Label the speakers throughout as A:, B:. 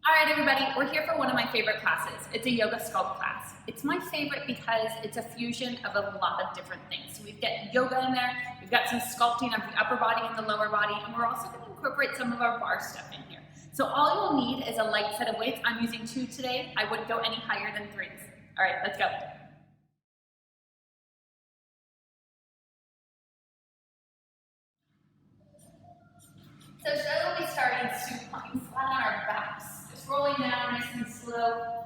A: All right, everybody, we're here for one of my favorite classes. It's a yoga sculpt class. It's my favorite because it's a fusion of a lot of different things. So we've got yoga in there, we've got some sculpting of the upper body and the lower body, and we're also going to incorporate some of our bar stuff in here. So all you'll need is a light set of weights. I'm using 2 today. I wouldn't go any higher than 3s. All right, let's go. So today we'll be starting supine, flat on our backs. Just rolling down nice and slow.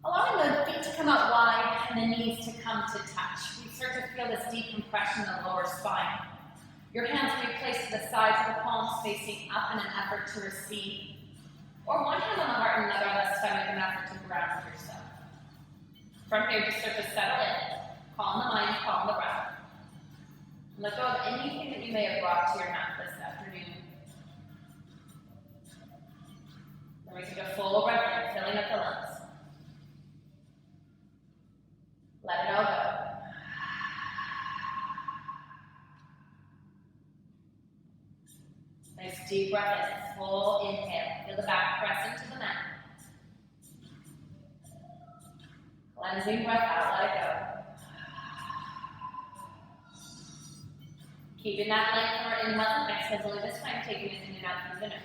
A: Allowing the feet to come out wide and the knees to come to touch. We start to feel this decompression in the lower spine. Your hands will be placed to the sides of the palms facing up in an effort to receive. Or one hand on the heart and another on the stomach in an effort to ground yourself. From here, just start to settle in. Calm the mind, calm the breath. Let go of anything that you may have brought to your mat this afternoon. Then we take a full breath in, filling up the lungs. Let it all go. Nice deep breath in, full inhale. Feel the back press into the mat. Cleansing breath out, let it go. Keeping that length for our inhale and exhale, only this time taking it in and out through the nose.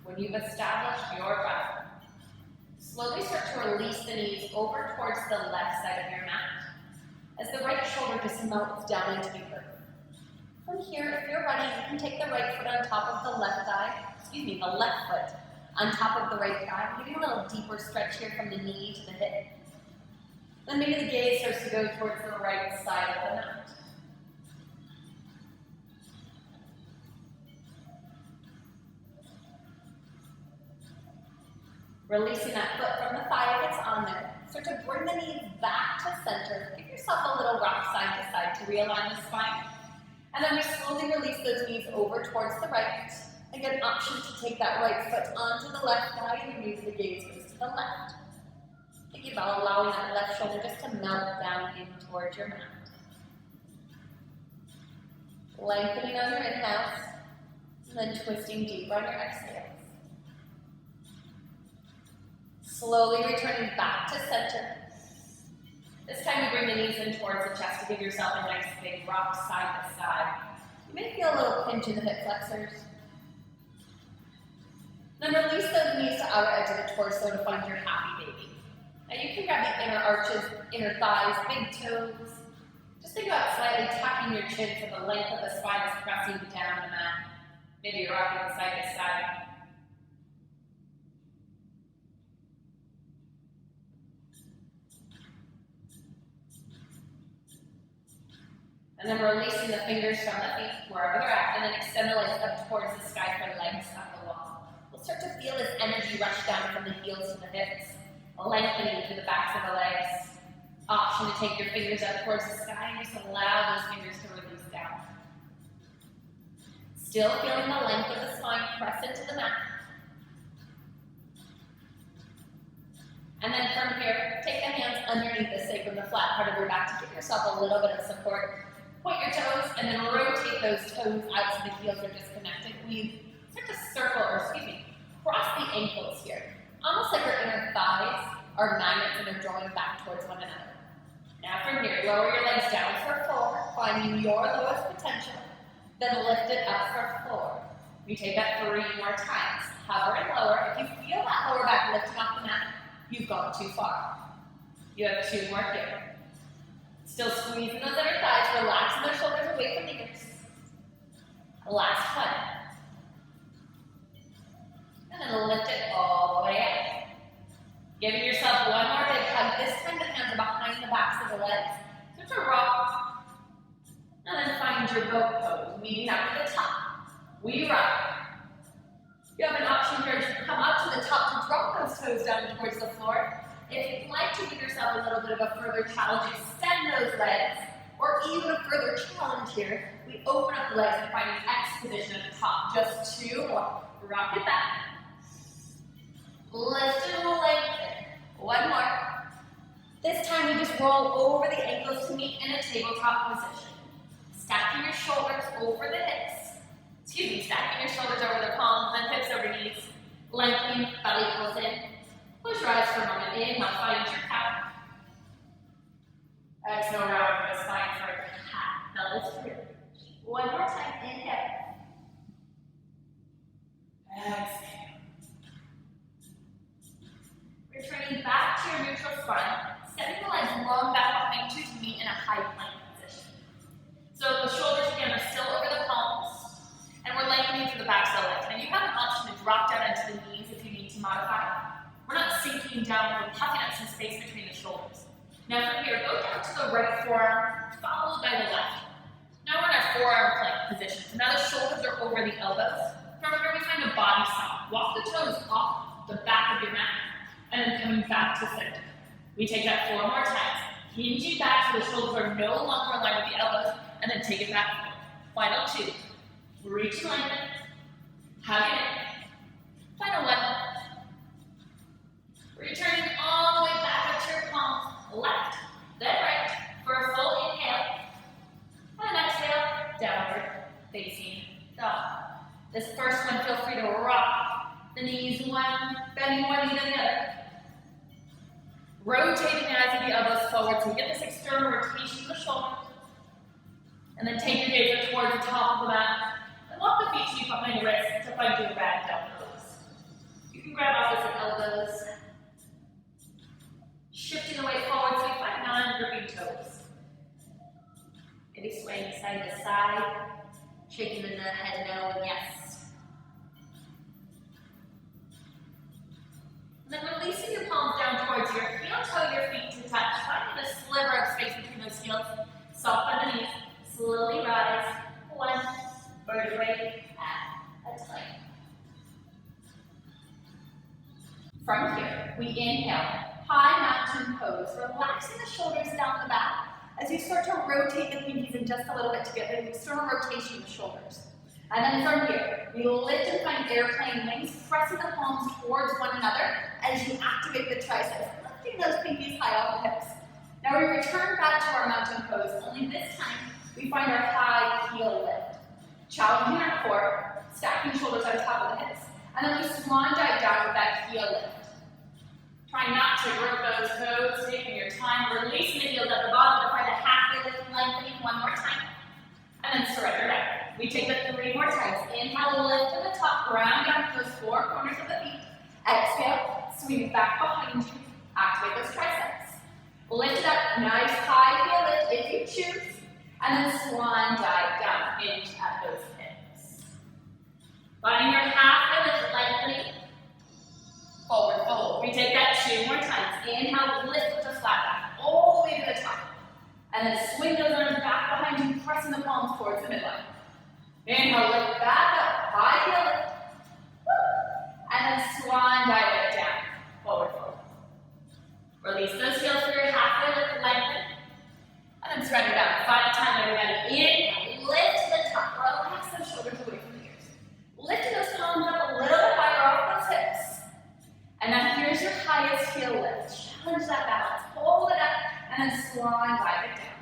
A: When you've established your breath, slowly start to release the knees over towards the left side of your mat as the right shoulder just melts down into the earth. From here, if you're ready, you can take the right foot on top of the left foot on top of the right thigh. Give you a little deeper stretch here from the knee to the hip. Then maybe the gaze starts to go towards the right side of the mat. Releasing that foot from the thigh if it's on there. Start to bring the knees back to center. Give yourself a little rock side to side to realign the spine. And then we slowly release those knees over towards the right. Again, option to take that right foot onto the left thigh and maybe the gaze goes to the left. Think about allowing that left shoulder just to melt down in towards your mat. Lengthening on your inhales, and then twisting deeper on your exhales. Slowly returning back to center. This time you bring the knees in towards the chest to give yourself a nice big rock side to side. You may feel a little pinch in the hip flexors. Then release those knees to outer edge of the torso to find your happy baby. Now you can grab the inner arches, inner thighs, big toes. Just think about slightly tucking your chin so the length of the spine is pressing down the mat. Maybe you're rocking side to side. And then releasing the fingers from the feet, wherever they're at, and then extend the legs up towards the sky for legs up the wall. We'll start to feel this energy rush down from the heels to the hips, lengthening through the backs of the legs. Option to take your fingers up towards the sky and just allow those fingers to release down. Still feeling the length of the spine press into the mat. And then from here, take the hands underneath the sacrum, the flat part of your back to give yourself a little bit of support. Point your toes and then rotate those toes out so the heels are disconnected. We start to circle, cross the ankles here. Almost like our inner thighs are magnets and are drawing back towards one another. Now from here, lower your legs down for 4, finding your lowest potential. Then lift it up for 4. You take that 3 more times. Hover and lower. If you feel that lower back lifting off the mat, you've gone too far. You have 2 more here. Still squeezing those inner thighs, relaxing those shoulders away from the ears. Last one. And then lift it all the way up. Giving yourself one more big hug. This time the hands are behind the backs of the legs. Start to rock. And then find your boat pose, meeting up to the top. We rock. You have an option here to come up to the top to drop those toes down towards the floor. If you'd like to give yourself a little bit of a further challenge, extend those legs Or even a further challenge here, we open up the legs and find an X position at the top. Just 2 more. Rock it back. Lift and lengthen. 1 more. This time we just roll over the ankles to meet in a tabletop position. Stacking your shoulders over the hips. Stacking your shoulders over the palms and hips over knees. Lengthening, belly pulls in. Close your eyes for a moment. Inhale, find your cow. Exhale, round the spine for a cat. Pelvis through. 1 more time. Inhale. Exhale. Returning back to your neutral spine. Setting the legs long back behind you to meet in a high plank position. So the shoulders again are still over the palms, and we're lengthening through the backs of the legs. And you have an option to drop down into the knees if you need to modify. We're not sinking down, we're puffing up some space between the shoulders. Now from here, go down to the right forearm, followed by the left. Now we're in our forearm plank position. So now the shoulders are over the elbows. From here we find a body stop. Walk the toes off the back of your mat, and then coming back to center. We take that 4 more times. Hinge it back so the shoulders are no longer aligned with the elbows, and then take it back. Final 2. Reach and lengthen. Hug it in. Final 1. Returning all the way back up to your palms. Left, then right, for a full inhale. And exhale, downward facing dog. This first one, feel free to rock the knees one, bending one knee to the other. Rotating the eyes of the elbows forward so you get this external rotation of the shoulder. And then take your gaze towards the top of the mat. And walk the feet deep behind the wrists to find your ragdoll pose. You can grab opposite elbows. Shifting the weight forward so you find non-gripping toes. Maybe swaying side to side. Shaking in the head no and yes. And then releasing your palms down towards your heel toe, your feet to touch. Finding a sliver of space between those heels. Soft on the knees. Slowly rise. 1 vertebrae at a time. From here, we inhale. High mountain pose, relaxing the shoulders down the back as you start to rotate the pinkies in just a little bit to get the external rotation of the shoulders. And then from here, we lift and find airplane wings, pressing the palms towards one another as you activate the triceps, lifting those pinkies high off the hips. Now we return back to our mountain pose, only this time we find our high heel lift. Challenging our core, stacking shoulders on top of the hips, and then we swan dive down with that heel lift. Try not to grip those toes, taking your time, releasing the heels at the bottom to find a halfway lift, lengthening 1 more time. And then surrender down. We take that 3 more times. Inhale, lift to the top, ground down to those 4 corners of the feet. Exhale, swing it back behind you. Activate those triceps. Lift it up, nice high heel lift if you choose. And then swan dive down, hinge at those hips. Finding your halfway lift, lengthening. Forward fold. We take that 2 more times. Inhale, lift with the flat back, all the way to the top. And then swing those arms back behind you, pressing the palms towards the midline. Inhale, lift back up, high heel lift. Woo. And then swan dive it down, forward fold. Release those heels for your halfway lift, lengthen. And then surrender down. Final time, everybody. Inhale, lift to the top. Relax those shoulders away from the ears. Lifting those palms up a little bit higher off those hips. And now here's your highest heel lift. Challenge that balance. Hold it up and then swan dive it down.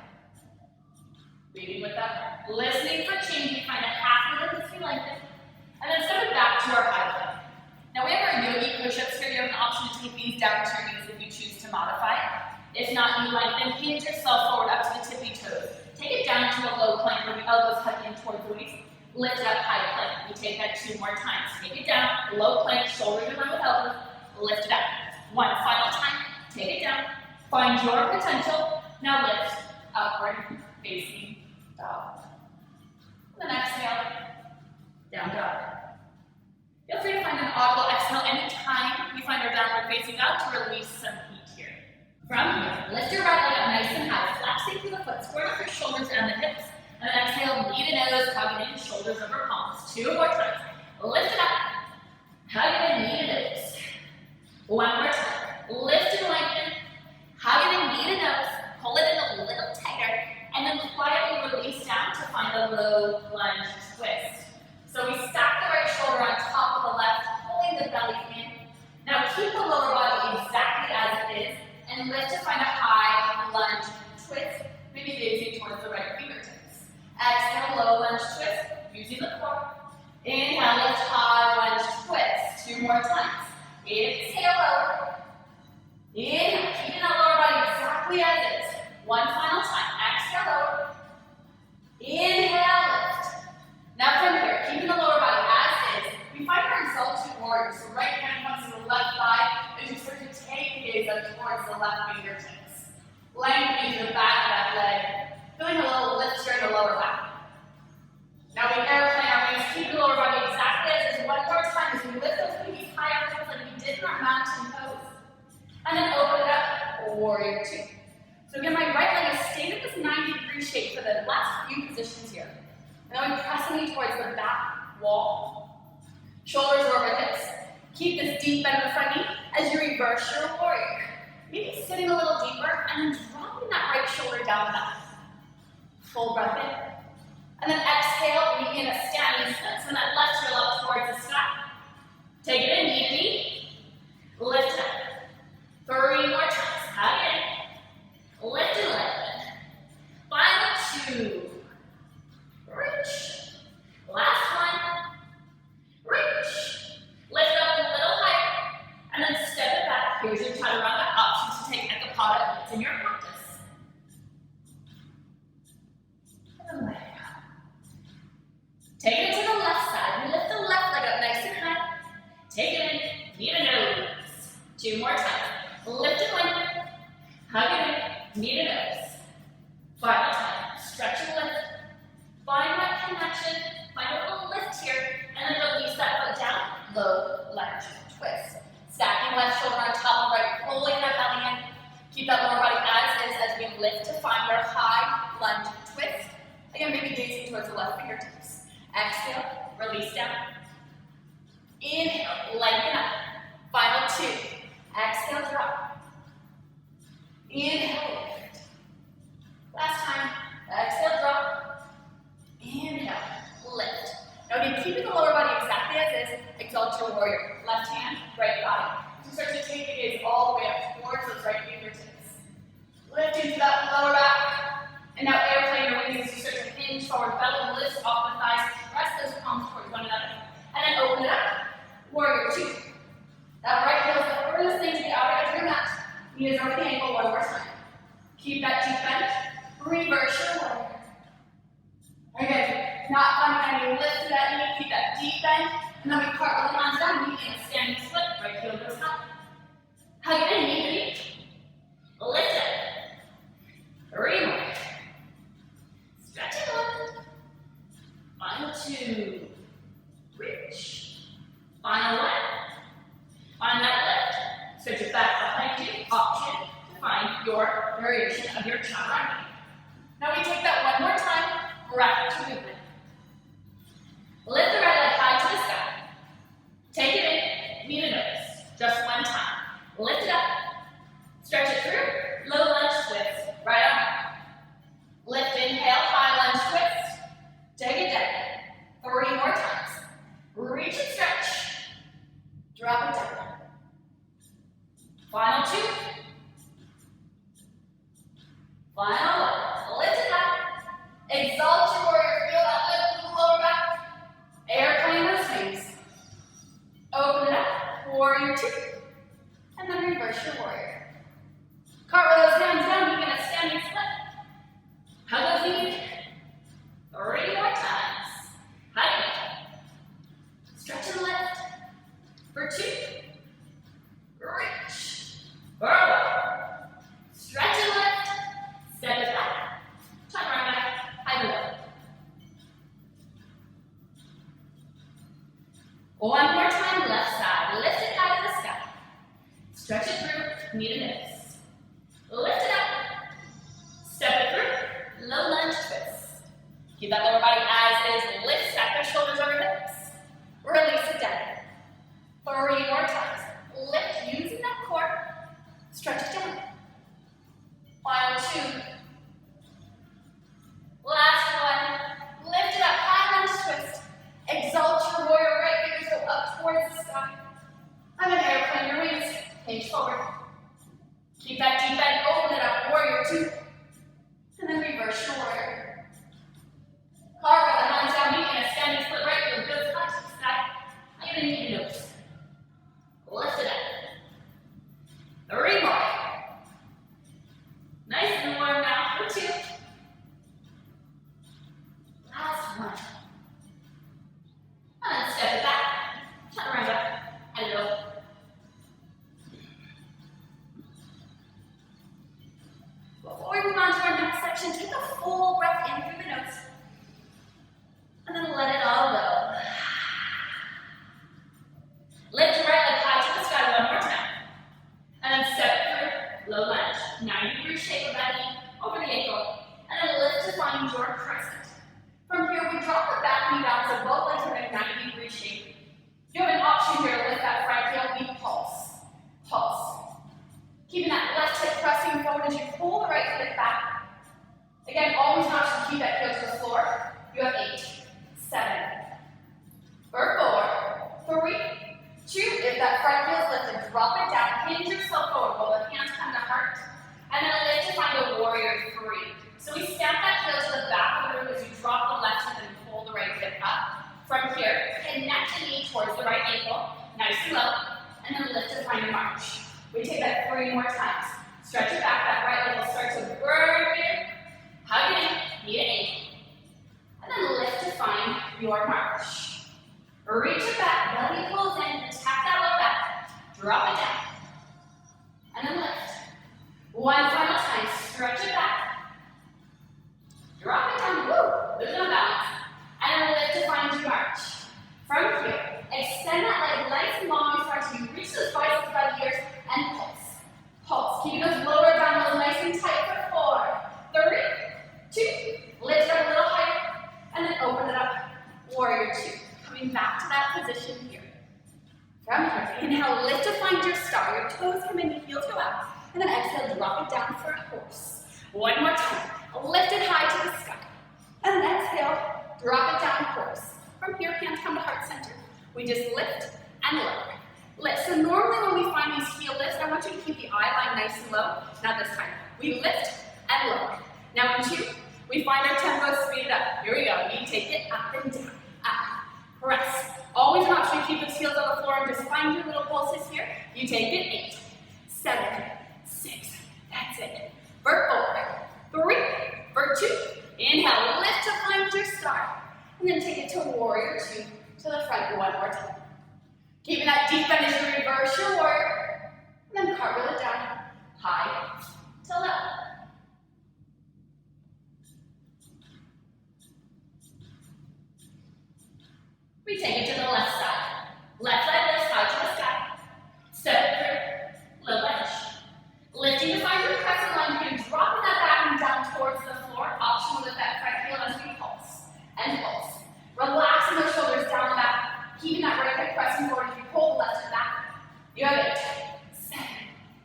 A: Breathing with that. Listening for change. We find a halfway lift as we lengthen. And then step it back to our high plank. Now we have our yogi push-ups here. You have an option to take these down to your knees if you choose to modify. If not, you lengthen. Hinge yourself forward up to the tippy toes. Take it down to a low plank where the elbows hug in towards the waist. Lift up high plank. We take that 2 more times. Take it down. Low plank. Shoulders in line with elbows. Lift it up. 1 final time. Take it down. Find your potential. Now lift. Upward facing dog. And then exhale. Down dog. Feel free to find an audible exhale anytime you find our downward facing dog to release some heat here. From here, lift your right leg up nice and high. Flexing through the foot. Square up your shoulders and the hips. And then exhale. Knee to nose. Hugging in. Shoulders over palms. 2 more times. Lift it up. Hug in. Knee to nose. 1 more time. Lift and lengthen. Hug it in, knee to nose. Pull it in a little tighter. And then down to find a low lunge twist. So we stack the right shoulder on top of the left, pulling the belly in. Now keep the lower body exactly as it is, and lift to find a high lunge twist, maybe gazing towards the right fingertips. Exhale, low lunge twist, using the core. Inhale, lift, high lunge twist. 2 more times. Exhale, lower. Inhale, keeping that lower body exactly as it is. 1 final time. Exhale, lower. Inhale, lift. Now from here, keeping the lower body as is, we find our exalted warrior. So right hand comes to the left thigh, and you start to take the gaze up towards the left fingertips. Lengthening the back of that leg. Feeling a little lift here in the lower back. Now we airplane our wings, keep the lower body exactly as is. 1 more time as we lift those pinkies high up like we did in our mountain pose. And then open it up, warrior 2. So again, my right leg is staying in this 90-degree shape for the last few positions here. Now I'm pressing towards the back wall. Shoulders over hips. Keep this deep bend in the front knee as you reverse your warrior. Maybe sitting a little deeper and then dropping that right shoulder down back. Full breath in. And then exhale, we begin a standing split. So that left heel up towards the sky. Take it in, knee to knee. Lift it up. 3 more times. Hug it in. Lift and lengthen. Final 2. Reach. Last one. Reach. Lift it up a little higher. And then step it back. Here's your chaturanga option to take ekapada. It's in your practice. And then let it go. Take it to the left side. We lift the left leg up nice and high. Take it in. Knee to nose. 2 more times. Lift and lengthen. Hug it in. Knee to nose. Final time. Stretch and lift. Find that connection. Find a little lift here. And then release that foot down. Low lunge twist. Stacking left shoulder on top of right. Pulling that belly in. Keep that lower body as is as we lift to find our high lunge twist. Again, maybe gazing towards the left fingertips. Exhale. Release down. Inhale. Lengthen up. Final 2. Exhale, drop. Inhale, lift. Last time. Exhale, drop. Inhale, lift. Now again, keeping the lower body exactly as is, exalt your warrior. Left hand, right thigh. So start to take the gaze all the way up towards those right fingertips. Lift into that lower back. And now airplane your wings as you start to hinge forward, belly lifts off the thighs. Press those palms towards one another. And then open it up. Warrior 2. That right heel is the furthest thing to the outer edge of your mat. Knee is over the ankle 1 more time. Keep that deep bend. Reverse your warrior. Again, not finding any lift to that knee. Keep that deep bend. And then we cartwheel the hands down. Knee in a standing split. Right heel goes up. Hug it in. Knee to knee. Lift it. 3 more. Stretch it up. Final 2. Reach. Final 1. On that lift, switch it back behind you, option to find your variation of your chaturanga. Now we take that 1 more time, breath to movement. Lift the right leg high to the sky. Take it in, knee to nose, just 1 time. Lift it up, stretch it through, low lunge twist, right arm. Lift, inhale, high lunge twist. Take it down, 3 more times. Reach and stretch, drop it down. Final 2. Final 1. Lift it up. Exalt your warrior. Feel that lift in the lower back. Airplane those wings. Open it up. Warrior 2. And then reverse your warrior. Cartwheel those hands down. Begin a standing split. Hug those knees. 3 more times. Hug it. Stretch and lift. For 2. Reach. Forward. Stretch and lift. Step it back. Chaturanga. High below. 1 more time, left side. Lift it high to the sky. Stretch it through, knee to nose. Lift it up. Step it through. Low lunge twist. Keep that lower body as is. Lift, stack those shoulders over hips. Release it down. 3 more times. Lift using that core. Stretch it down. Final 2. Last one. up towards the sky. And then airplane your wings, hinge forward. Keep that deep bend, open it up, warrior two. And then reverse your warrior. Carve the hands down, meeting a standing split right heel, good touch to the sky. I'm gonna need a nose. Lift it up. 3 more. Nice and warm now for 2. Last one. And then step it back. Turn around up. And go. Before we move on to our next section, take a full breath in through the nose. And then let it all go. Lift your right leg high to the sky one more time. And then step through low lunge. 90-degree shape of that knee over the ankle. And then lift to find your crescent. From here, we drop the back knee down so both legs are in a 90-degree shape. You have an option here to lift that front heel, we pulse. Pulse. Keeping that left hip pressing forward as you pull the right foot back. Again, always an option to keep that heel to the floor. You have 8, 7, or 4, 3, 2. If that front heel is lifted, drop it down, hinge yourself forward, while the hands come to heart. And then lift to find a warrior 3. So we stamp that heel to the back of the room as you drop the left hip and pull the right hip up. From here, connect the knee towards the right ankle, nice and low, and then lift to find a march. We take that 3 more times. Stretch it back, that right ankle starts to burn here. Hug it in, knee to ankle. And then lift to find your march. Reach it back, belly pulls in, tap that low back, drop it down. And then lift. One final time, stretch it back. Drop it down, woo, lose no balance. And then lift to find your march. From here, extend that leg nice and long as far as you reach those biceps by the ears and pulse. Pulse. Keeping those lower abdominals nice and tight for 4, 3, 2. Lift up a little higher and then open it up. Warrior 2. Coming back to that position here. From here, inhale, lift to find your star. Your toes come in, your heels go out. And then exhale, drop it down for a horse. One more time. Lift it high to the sky. And then exhale. Drop it down, horse. From here, hands come to heart center. We just lift and lower. Lift. So normally when we find these heel lifts, I want you to keep the eye line nice and low. Not this time. We lift and lower. Now in 2, we find our tempo, speed it up. Here we go. We take it up and down. Up. Press. Always an option to keep those heels on the floor and just find your little pulses here. You take it 8, 7, 6. That's it. For 4, 3, for 2. Inhale, lift to find your star. And then take it to warrior 2 to the front one more time. Keeping that deep bend as you reverse your warrior. And then cartwheel it down, high to low. We take it to the left side. Left leg lifts high to the sky. Step through, low lunge. Lifting to find your crescent lunge, you can drop that back and down towards the floor. Optional with that front heel as we pulse and pulse. Relaxing those shoulders down the back, keeping that right hip pressing forward as you pull the left hip back. You have 8, 7,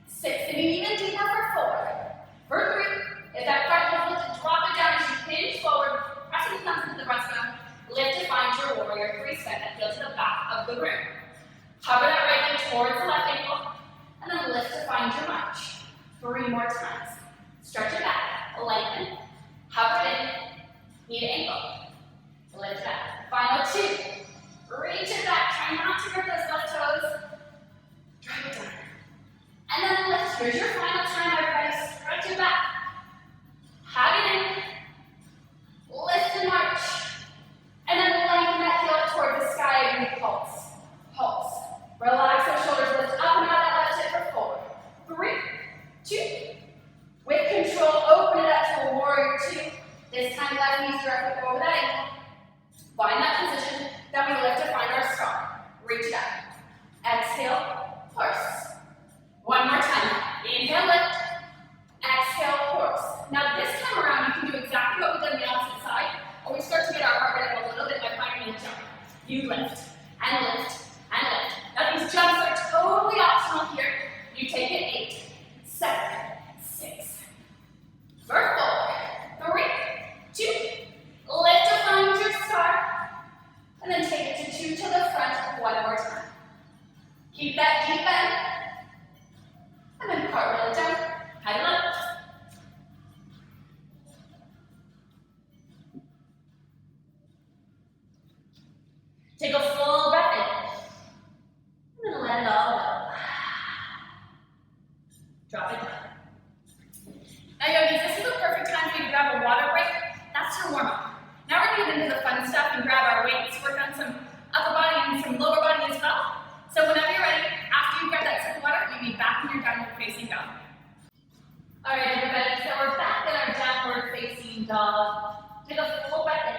A: 6, and even deeper for 4, for 3. If that front heel is lifted, drop it down as you hinge forward, pressing the thumbs into the breastbone. Lift to find your warrior 3 step that goes to the back of the room. Hover that right knee towards the left ankle, and then lift to find your march. 3 more times. Stretch it back, lengthen, hover it in, knee to ankle. Lift it up. Final 2. Reach it back. Try not to grip those left toes. Drop it down. And then lift. Here's your final time, everybody. Stretch it back. Hug it in. Lift and march. And then lengthen that heel toward the sky and we pulse. Pulse. Relax those shoulders. Lift up and out that left hip for 4, 3, 2. With control, open it up to a warrior 2. This time left knee's directly over that ankle. Find that position, then we lift to find our star. Reach it up. Exhale, horse. One more time. Inhale, lift. Exhale, horse. Now this time around, you can do exactly what we did on the opposite side, or we start to get our heart rate up a little bit by finding a jump. You lift, and lift, and lift. Now these jumps are totally optional here. You take it 8, 7, 6, for 4, 3, 2, lift to find your star, and then take it to two to the front one more time. Keep that deep bend. And then cartwheel it down. Head and up. Take a full breath in. And then let it all go. Drop it down. Now yogis, this is a perfect time for you to grab a water break. That's your warm-up. Now we're going to get into the fun stuff and grab our weights, work on some upper body and some lower body as well. So whenever you're ready, after you grab that sip of water, you'll be back in your downward facing dog. All right, everybody, so we're back in our downward facing dog. Take a full breath in.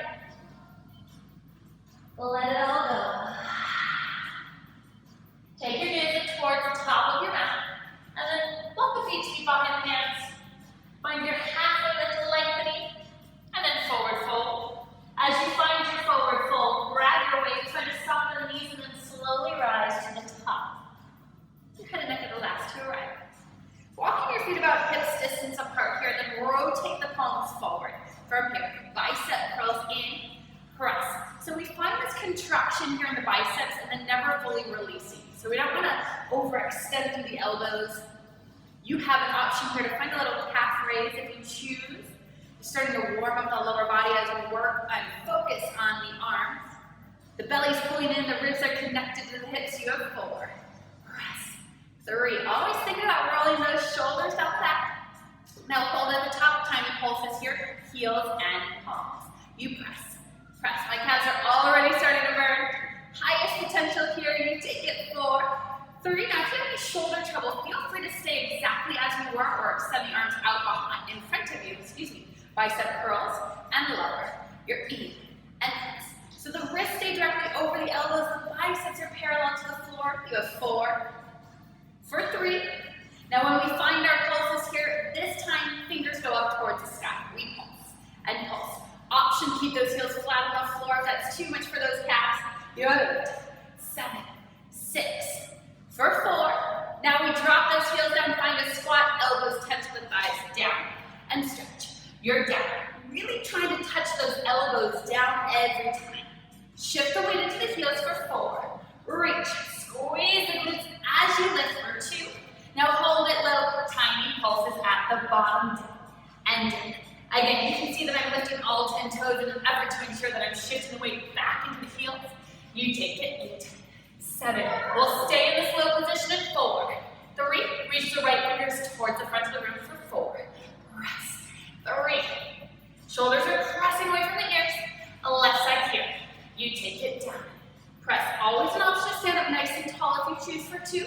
A: Let it all go. Take your music towards the top of your mat, and then walk the feet to be behind the hands. Find your halfway lift lengthening, and then forward fold. As you find your forward fold, grab your weight, try to soften the knees, and then slowly rise to the top. Your head and neck are the last to arrive. Walking your feet about hips distance apart here, then rotate the palms forward. From here, bicep curls in, press. So we find this contraction here in the biceps and then never fully releasing. So we don't want to overextend through the elbows. You have an option here to find a little calf raise if you choose. You're starting to warm up the lower body as we work and focus on the arms. The belly's pulling in, the ribs are connected to the hips. You have 4. Press. 3. Always think about rolling those shoulders out back. Now hold at the top, tiny pulses here, heels and palms. You press. Press. My calves are already starting to burn. Highest potential here, you take it 4. 3. Now if you have any shoulder trouble, feel free to stay exactly as you were or extend the arms out behind, in front of you, Bicep curls and lower. You're in and press. So the wrists stay directly over the elbows, the biceps are parallel to the floor. You have 4. For 3. Now when we find our pulses here, this time fingers go up towards the sky. We pulse and pulse. Option, keep those heels flat on the floor if that's too much for those calves. You have 8, 7, 6. For 4. Now we drop those heels down, find a squat, elbows touch the thighs, down and stretch. You're down. Really trying to touch those elbows down every time. Shift the weight into the heels for 4. Reach, squeeze the glutes as you lift for 2. Now hold it low, tiny pulses at the bottom, down and down. Again, you can see that I'm lifting all 10 toes in an effort to ensure that I'm shifting the weight back into the heels. You take it, 8, 7. We'll stay in the slow position at 4. 3. Reach the right fingers towards the front of the room for 4. Press. 3. Shoulders are pressing away from the ears. Left side here. You take it down. Press. Always an option to stand up nice and tall if you choose for 2.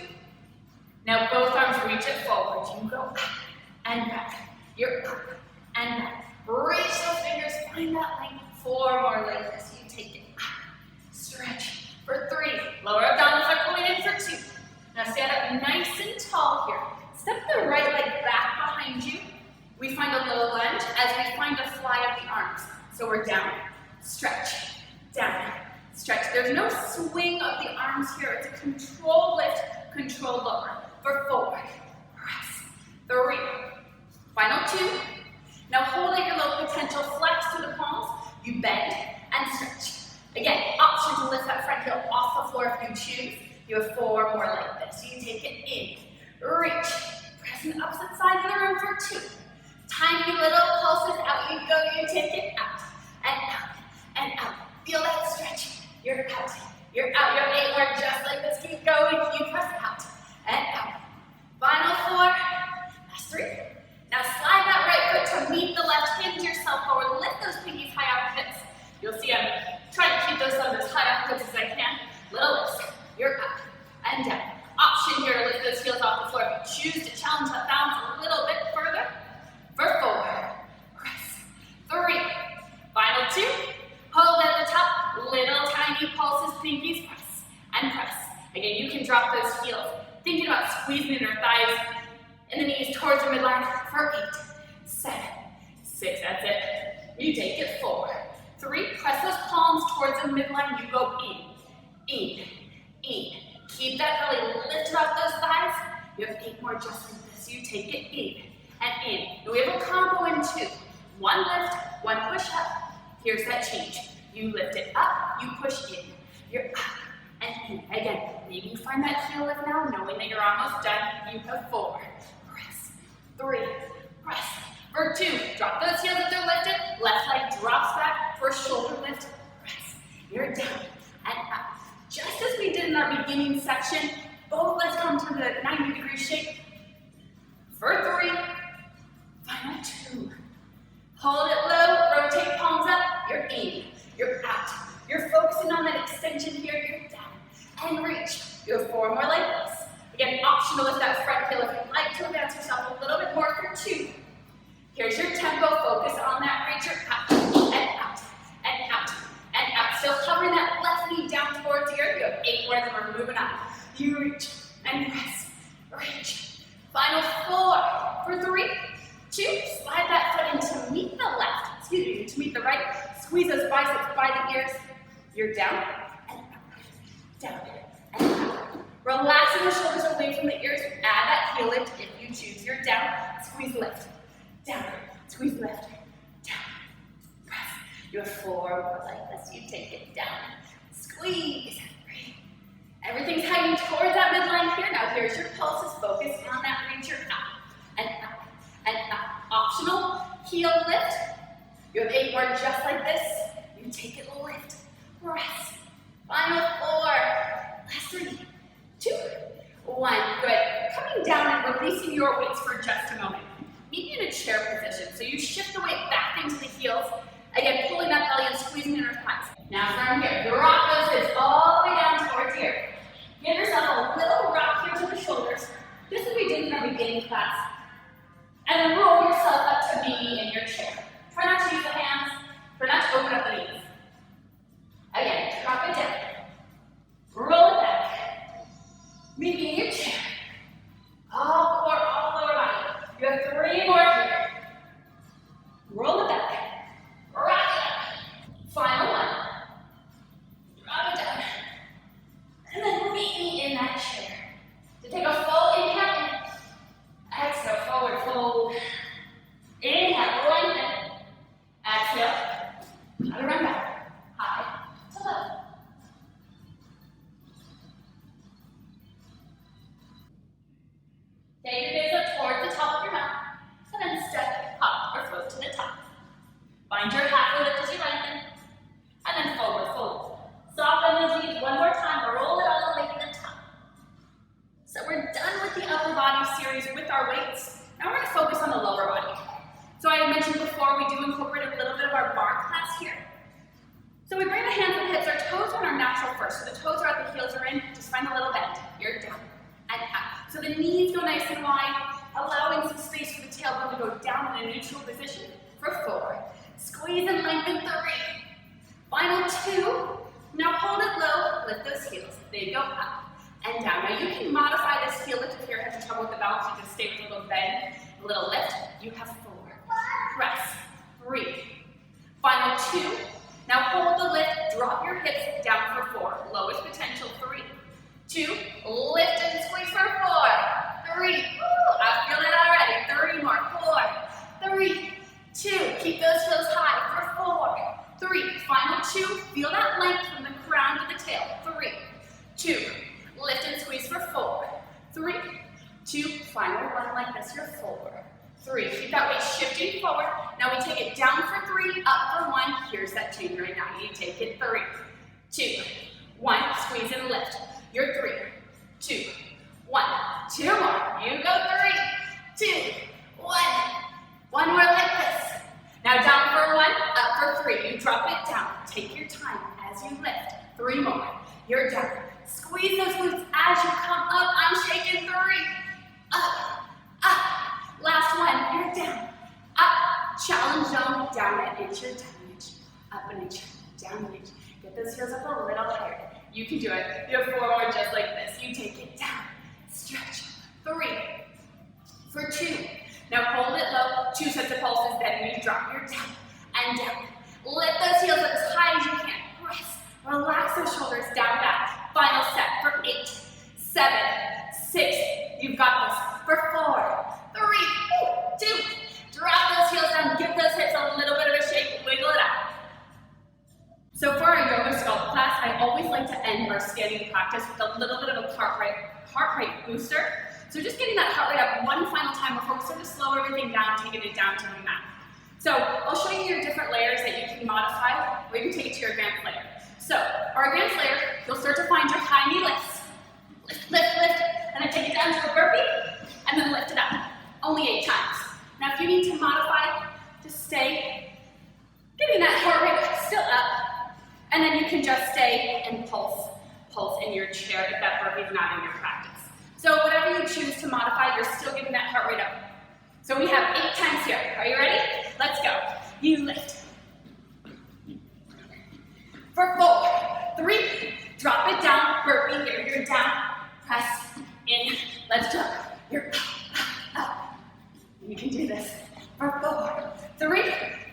A: Now both arms reach it forward. You go up and back. You're up and back. Reach those fingers. Find that length. 4 more like this. You take it up. Stretch for 3. Lower abdominals are pulling in for 2. Now stand up nice and tall here. Step the right leg back behind you. We find a little lunge as we find a fly of the arms. So we're down, stretch, down, stretch. There's no swing of the arms here. It's a controlled lift, controlled lower. For 4, press. 3, final 2. Now hold at your low potential, flex through the palms. You bend and stretch. Again, option to lift that front heel off the floor if you choose. You have 4 more like this. You take it in, reach, pressing the opposite side of the room for 2. Tiny little pulses, out you go, you take it out, and out, and out. Feel that stretch. You're out, you're out, you're 8 more just like this. Keep going, you press out, and out. Final 4, that's 3. Now slide that right foot to meet the left, hinge yourself forward, lift those pinkies high off the hips. You'll see I'm trying to keep those thumbs as high off the hips as I can. Little lifts, you're up and down. Option here to lift those heels off the floor. If you choose to challenge that balance a little bit further, for 4, press. 3, final 2, hold at the top, little tiny pulses, pinkies, press, and press. Again, you can drop those heels, thinking about squeezing your thighs and the knees towards your midline for 8, 7, 6, that's it. You take it 4, 3, press those palms towards the midline, you go in. Keep that belly lifted off those thighs. You have 8 more just like this. You take it in and in. And we have a combo in 2. 1 lift, 1 push up. Here's that change. You lift it up, you push in. You're up
B: Maybe you find that heel lift now, knowing that you're almost done. You have 4, press, 3, press. For 2, drop those heels if they're lifted. Left leg drops back for shoulder lift, press. You're down and up. Just as we did in our beginning section, both legs come to the 90-degree shape. For 3, final 2. Hold it low, rotate palms up, you're in, you're out. You're focusing on that extension here, you're down, and reach. You have 4 more like this. Again, optional with that front heel if you'd like to advance yourself a little bit more for 2. Here's your tempo, focus on that reach, you're out, and out, and out, and out. Still covering that left knee down towards here. You have 8 more, then we're moving on. You reach, and press, reach. Final 4, for 3, 2, slide that foot in to meet the left, to meet the right. Squeeze those biceps by the ears. You're down and up, down and up. Relaxing the shoulders away from the ears. Add that heel lift if you choose. You're down, squeeze lift, down, squeeze lift, down, press. You have 4 more like this. You take it down, squeeze, breathe. Everything's heading towards that midline here. Now here's your pulses. Focus on that reach. You're up and up and up. Optional heel lift. You have 8 more just like this. You take it, lift, press. Final 4, last 3, 2, 1. Good. Coming down and releasing your weights for just a moment. Maybe in a chair position. So you shift the weight back into the heels. Again, pulling that belly and squeezing your thighs. Now from here, drop those hips all the way down towards here. Give yourself a little rock here to the shoulders, just as we did in our beginning class. And then roll yourself up to maybe in your chair. Try not to use the hands. Try not to open up the knees. Again, drop it down. Roll it back. Maybe in your chair. All core, all lower body. You have 3 more here. Roll it back. Rock it up. Final 1. Drop it down. And then meet me in that chair. So take a full inhale. Exhale, forward fold. Inhale, lengthen. Exhale. Now run back. High to low. Take your gaze up towards the top of your mat. And then step up or float to the top. Find your halfway lift as you lengthen. And then forward fold. Soften those knees one more time. Roll it all the way to the top. So we're done with the upper body series with our weights. Now we're going to focus on the lower body. So I mentioned before, we do incorporate a little bit of our bar class here. So we bring the hands and hips, our toes are on our natural first. So the toes are out, the heels are in. Just find a little bend. You're down and up. So the knees go nice and wide, allowing some space for the tailbone to go down in a neutral position for 4. Squeeze and lengthen 3. Final 2. Now hold it low, lift those heels. They go up and down. Now you can modify this heel lift if you're having trouble with the balance. You can stay with a little bend, a little lift. You have 4. Press, 3. Final 2. Now hold the lift, drop your hips down for 4. Lowest potential, 3, 2. Lift and squeeze for 4. 3. Woo, I feel it already. 3 more. 4, 3, 2. Keep those heels high for 4, 3. Final 2. Feel that length from the crown to the tail. 3, 2. Lift and squeeze for 4, 3, 2. Final 1 like this. You're 4, 3. Keep that weight shifting forward. Now we take it down for 3, up for 1. Here's that change right now. You take it 3, 2, 1. Squeeze and lift. You're 3, 2, 1. 2 more. You go 3, 2, 1. 1 more like this. Now down for 1, up for 3. You drop it down. Take your time as you lift. 3 more. You're down. Squeeze those glutes as you come up. I'm shaking 3. Up, up. Last 1. You're down. Up. Challenge zone. Down an inch. You're down an inch. Up an inch. Down an inch. Get those heels up a little higher. You can do it. You have 4 more just like this. You take it down. Stretch. 3. For 2. Now hold it low. 2 sets of pulses. Then you drop your down and down. Lift those heels up as high as you can. Press. Relax those shoulders down back. Final set for 8, 7, 6. You've got this. For 4, 3, 2. Drop those heels down. Give those hips a little bit of a shake. Wiggle it out. So for our yoga sculpt class, I always like to end end of our standing practice with a little bit of a heart rate booster. So just getting that heart rate up one final time before we start to slow everything down, taking it down to the mat. So I'll show you your different layers that you can modify, or you can take it to your advanced layer. So our advanced layer, you'll start to find your high knee lifts. Lift, lift, lift, and then take it down to a burpee, and then lift it up. Only 8 times. Now if you need to modify, just stay getting that heart rate still up, and then you can just stay and pulse in your chair if that burpee is not in your practice. So whatever you choose to modify, you're still getting that heart rate up. So we have 8 times here. Are you ready? Let's go. You lift. For 4, 3, drop it down, burpee here. You're down, press in. Let's jump. You're up. You can do this. For 4, 3,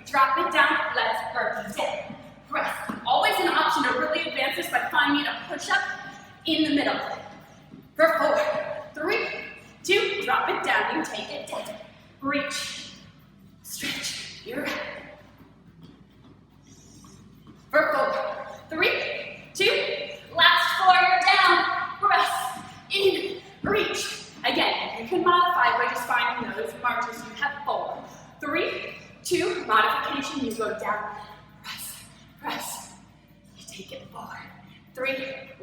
B: drop it down. Let's burpee down. Press. Always an option to really advance this by finding a push-up in the middle. For 4, 3, 2, drop it down. You take it down. Reach. Stretch. You're up. For 4, 3, 2, last 4, you're down. Press in. Reach. Again, you can modify by just finding those marches. You have 4, 3, 2, modification. You go down. Press. Press. You take it 4, 3,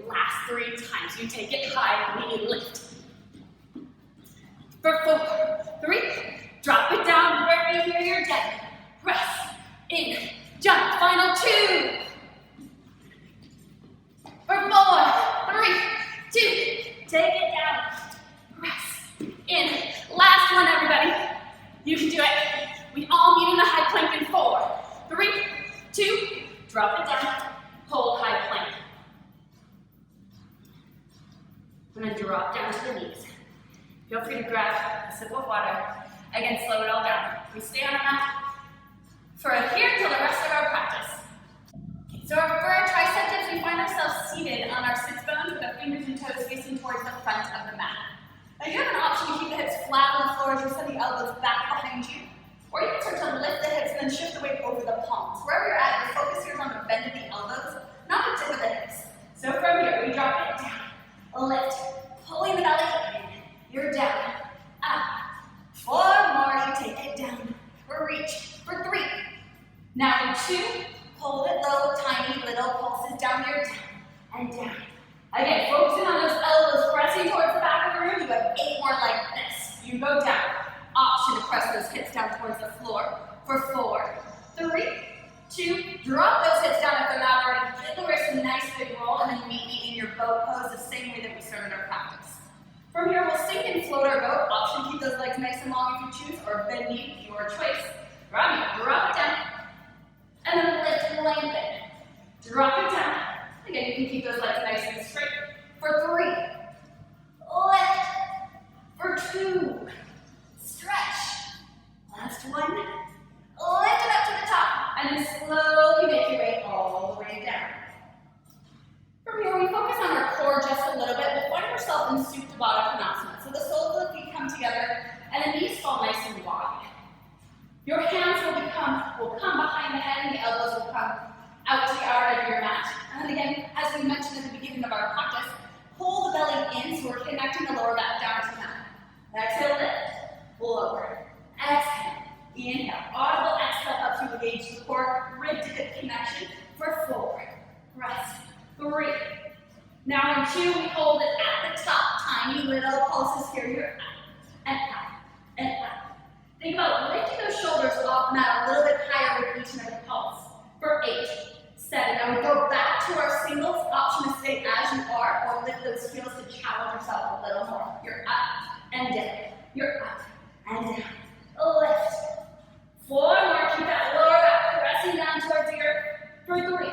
B: last 3 times. You take it high, knee lift. For 4, 3, drop it down, burpee here, you're dead. Press, in, jump, final 2. For 4, 3, 2, take it down. Press, in, last one everybody. You can do it. We all meet in the high plank in 4, 3, 2, drop it down, hold high plank. And then drop down to the knees. Feel free to grab a sip of water. Again, slow it all down. We stay on our mat for here till the rest of our practice. Okay, so for our triceps, we find ourselves seated on our sits bones with our fingers and toes facing towards the front of the mat. Now you have an option to keep the hips flat on the floor as you send the elbows back behind you, or you can start to lift the hips and then shift the weight over the palms. Wherever you're at, your focus here is on the bend of the elbows, not the tip of the hips. So from here, we drop it down, lift, pulling the belly in. You're down, up. 4 more, you take it down. For reach, for 3. Now in 2, hold it low, tiny little pulses down, you're down, and down. Again, focusing on those elbows, pressing towards the back of the room. You have 8 more like this. You go down. Option to press those hips down towards the floor. For 4, 3, 2, drop those hips down if they're not already. Give the wrist a nice big roll, and then meet me in your boat pose the same way that we started our practice. From here, we'll sink and float our boat. Option, keep those legs nice and long if you choose, or bend knee, your choice. Drop it down, and then lift and lengthen. Drop it down. Again, you can keep those legs nice and straight. For 3, lift. For 2, stretch. Last one, lift it up to the top, and then slowly make your way all the way down. From here, we focus on our core just a little bit. We'll find ourselves in Supta Baddha Konasana. So the soles of the feet come together, and the knees fall nice and wide. Your hands will come behind the head, and the elbows will come out to the outer edge of your mat. And then again, as we mentioned at the beginning of our practice, pull the belly in, so we're connecting the lower back down to the mat. Exhale, lift, lower. Exhale, inhale. Audible exhale helps you engage the core, rib to hip connection. For 4, rest. 3. Now in 2, we hold it at the top. Tiny little pulses here. You're up and up and up. Think about lifting those shoulders off the mat a little bit higher with each and every pulse. For 8, 7. Now we go back to our singles. Option to stay as you are, or lift those heels to challenge yourself a little more. You're up and down. You're up and down. Lift. 4 more. Keep that lower back pressing down towards the earth. For 3.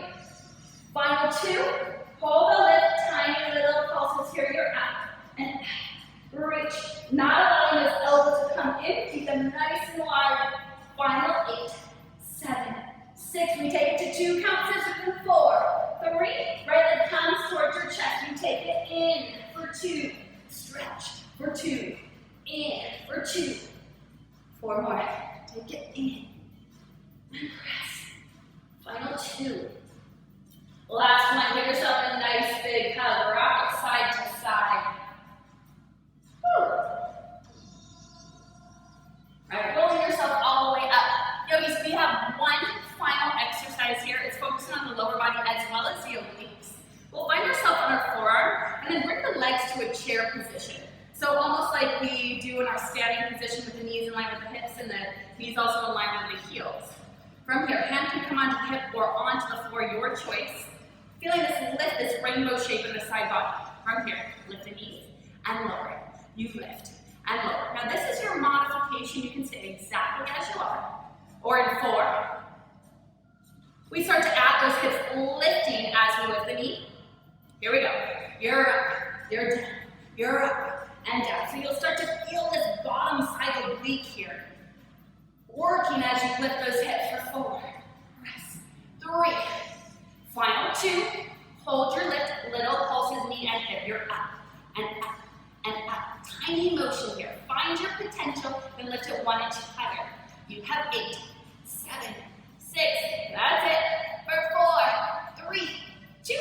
B: Final 2, hold the lift, tiny little pulses here, you're up, and reach. Not allowing those elbows to come in, keep them nice and wide. Final 8, 7, 6, we take it to 2 count scissors. 4, 3, right leg comes towards your chest, you take it in. For 2, stretch. For 2, in. For 2, 4 more, take it in, and press. Final 2. Last one, give yourself a nice big into a chair position. So almost like we do in our standing position with the knees in line with the hips and the knees also in line with the heels. From here, hand can come onto the hip or onto the floor, your choice. Feeling this lift, this rainbow shape in the side body. From here, lift the knees and lower it. You lift and lower. Now this is your modification. You can stay exactly as you are. Or in 4, we start to add those hips lifting as we lift the knee. Here we go. You're up, you're down, you're up and down. So you'll start to feel this bottom side oblique here. Working as you lift those hips for 4, rest, 3, final 2, hold your lift, little pulses, knee and hip. You're up and up and up. Tiny motion here. Find your potential and lift it 1 inch higher. You have 8, 7, 6, that's it. For 4, 3, 2,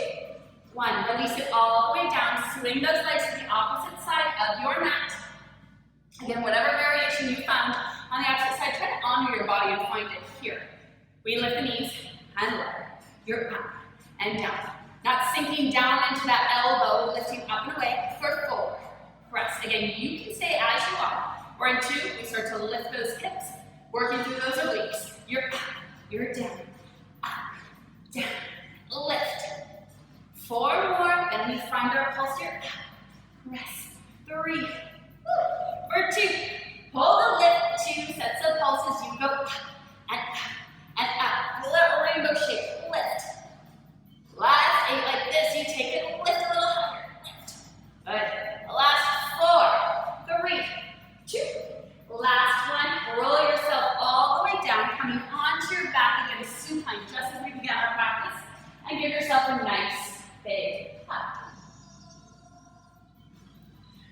B: 1. Release it all the way down. Swing those legs to the opposite side of your mat. Again, whatever variation you found on the opposite side, try to honor your body and find it here. We lift the knees and lower. You're up and down. Not sinking down into that elbow, lifting up and away. For 4, press. Again, you can stay as you are. Or in 2, we start to lift those hips, working through those obliques. You're up, you're down, up, down, lift. 4 more, and we find our pulse here. Rest. 3, for 2, hold the lift, 2 sets of pulses. You go up and up and up. Little rainbow shape, lift. Last 8 like this, you take it, lift a little higher, lift. Good. Last 4, 3, 2. Last one, roll yourself all the way down, coming onto your back again, supine, just as we began our practice, and give yourself a nice big hug.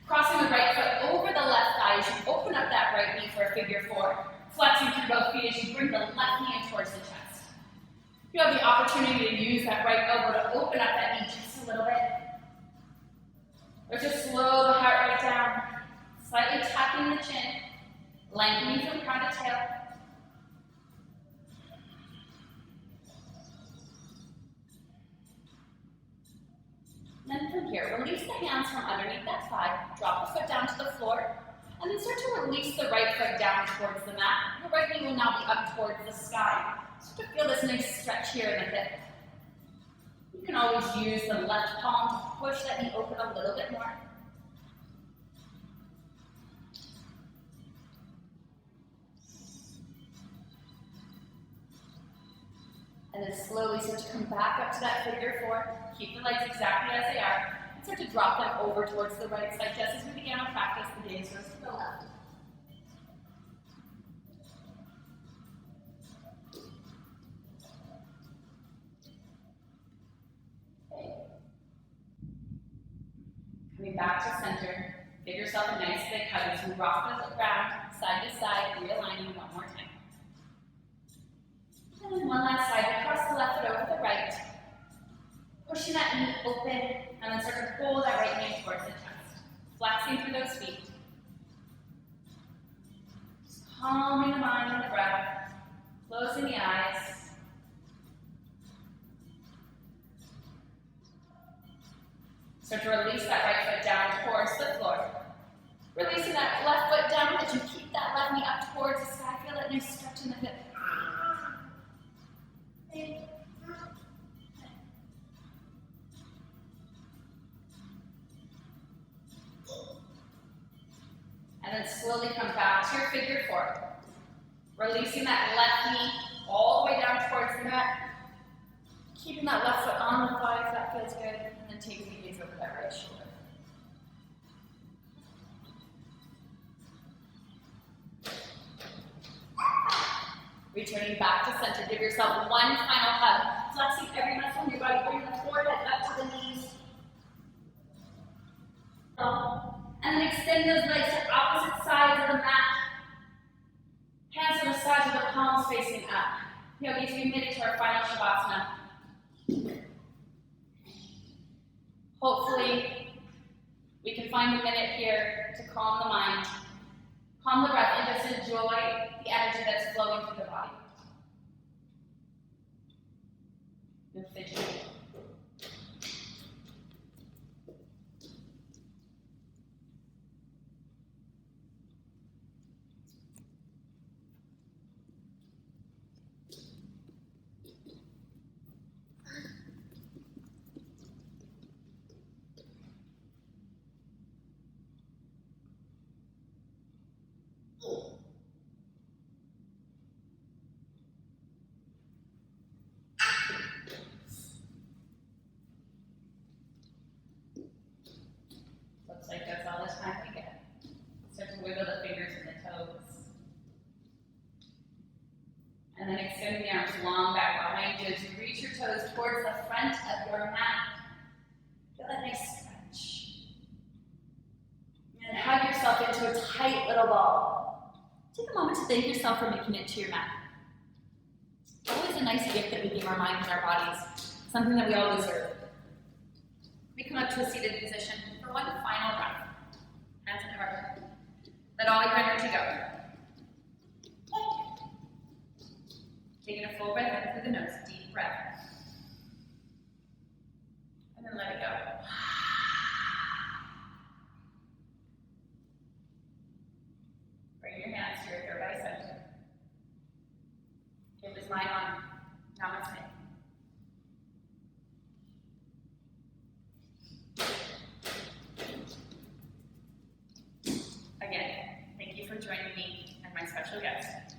B: Crossing the right foot over the left thigh as you open up that right knee for a figure 4. Flexing through both feet as you bring the left knee in towards the chest. You have the opportunity to use that right elbow to open up that knee just a little bit. Or just slow the heart rate down, slightly tapping the chin, lengthening from crown to tail. Then from here, release the hands from underneath that thigh, drop the foot down to the floor, and then start to release the right foot down towards the mat. Your right knee will now be up towards the sky. Start to feel this nice stretch here in the hip. You can always use the left palm to push that knee open a little bit more. And then slowly start to come back up to that figure 4. Keep the legs exactly as they are. And start to drop them over towards the right side, just as we began our practice. The gaze goes to the left. Okay. Coming back to center. Give yourself a nice big hug as you rock the ground, side to side, realigning 1 more time. And then one last side, across the left foot over the right. Pushing that knee open, and then start to pull that right knee towards the chest. Flexing through those feet. Just calming the mind and the breath. Closing the eyes. Start to release that right foot down towards the floor. Releasing that left foot down as you keep that left knee up towards the sky. Feel that nice stretch in the hip. And then slowly come back to your figure 4. Releasing that left knee all the way down towards the mat. Keeping that left foot on the thigh if that feels good. And then taking the gaze over that right shoulder. Returning back to center, give yourself 1 final hug. Flexing every muscle in your body, bring the forehead up to the knees. And then extend those legs to opposite sides of the mat. Hands to the sides of the palms facing up. Yogis, we made it to our final Shavasana. Hopefully, we can find a minute here to calm the mind, calm the breath, and just enjoy the energy that's flowing through the body. No fidgeting.
A: thank yourself for making it to your mat. Always a nice gift that we give our minds and our bodies, something that we all deserve. We come up to a seated position for one final breath. Hands at heart. Let all your energy go. Taking a full breath in through the nose, deep breath. And then let it go. Bring your hands to your third eye center. Give this mind on Namaste. Again, thank you for joining me and my special guest.